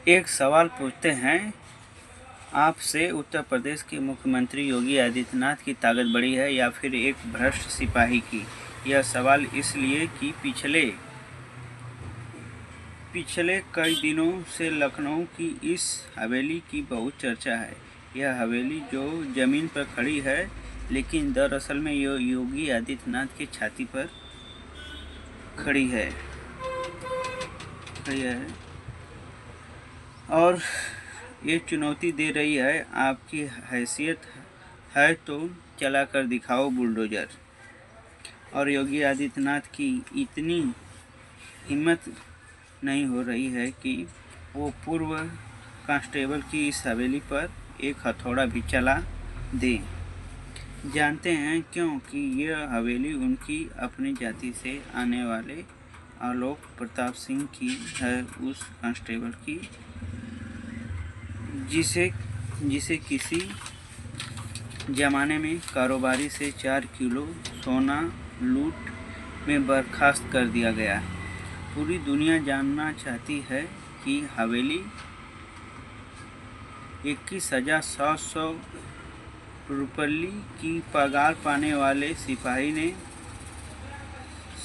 एक सवाल पूछते हैं आपसे, उत्तर प्रदेश के मुख्यमंत्री योगी आदित्यनाथ की ताकत बड़ी है या फिर एक भ्रष्ट सिपाही की? यह सवाल इसलिए कि पिछले कई दिनों से लखनऊ की इस हवेली की बहुत चर्चा है। यह हवेली जो ज़मीन पर खड़ी है, लेकिन दरअसल में यह योगी आदित्यनाथ की छाती पर खड़ी है और ये चुनौती दे रही है, आपकी हैसियत है तो चला कर दिखाओ बुलडोज़र। और योगी आदित्यनाथ की इतनी हिम्मत नहीं हो रही है कि वो पूर्व कांस्टेबल की इस हवेली पर एक हथौड़ा भी चला दें। जानते हैं क्योंकि यह हवेली उनकी अपनी जाति से आने वाले आलोक प्रताप सिंह की है, उस कांस्टेबल की जिसे किसी ज़माने में कारोबारी से 4 किलो सोना लूट में बर्खास्त कर दिया गया। पूरी दुनिया जानना चाहती है कि हवेली 21,700 रुपये की पगार पाने वाले सिपाही ने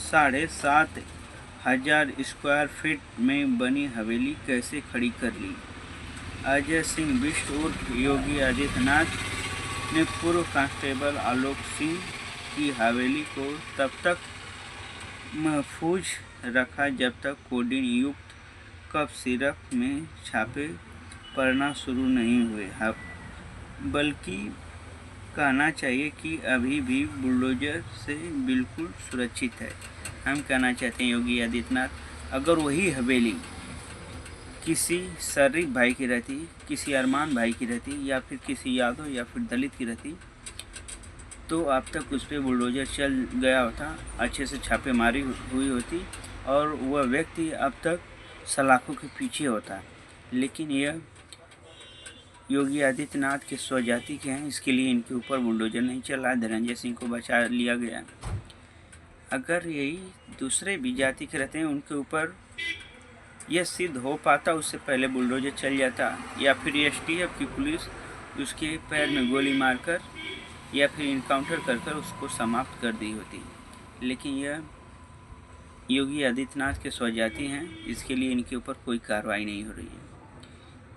7,500 स्क्वायर फीट में बनी हवेली कैसे खड़ी कर ली। अजय सिंह बिष्ट उर्फ योगी आदित्यनाथ ने पूर्व कांस्टेबल आलोक सिंह की हवेली को तब तक महफूज रखा जब तक कोडीन युक्त कफ सिरप में छापे पड़ना शुरू नहीं हुए, बल्कि कहना चाहिए कि अभी भी बुलडोज़र से बिल्कुल सुरक्षित है। हम कहना चाहते हैं योगी आदित्यनाथ, अगर वही हवेली किसी शरीफ भाई की रहती, किसी अरमान भाई की रहती, या फिर किसी यादव या फिर दलित की रहती, तो अब तक उस पर बुलडोज़र चल गया होता, अच्छे से छापेमारी हुई होती और वह व्यक्ति अब तक सलाखों के पीछे होता। लेकिन यह योगी आदित्यनाथ के स्वजाति के हैं, इसके लिए इनके ऊपर बुलडोज़र नहीं चला। धनंजय सिंह को बचा लिया गया। अगर यही दूसरे भी जाति के रहते हैं, उनके ऊपर यह सिद्ध हो पाता, उससे पहले बुलडोज़र चल जाता, या फिर एसटीएफ की पुलिस उसके पैर में गोली मारकर या फिर इनकाउंटर कर उसको समाप्त कर दी होती। लेकिन यह योगी आदित्यनाथ के स्वजाति हैं, इसके लिए इनके ऊपर कोई कार्रवाई नहीं हो रही है।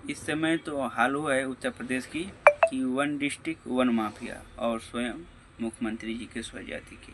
इस समय तो हाल हुआ है उत्तर प्रदेश की कि 1 डिस्ट्रिक्ट 1 माफिया, और स्वयं मुख्यमंत्री जी के स्वजाति की।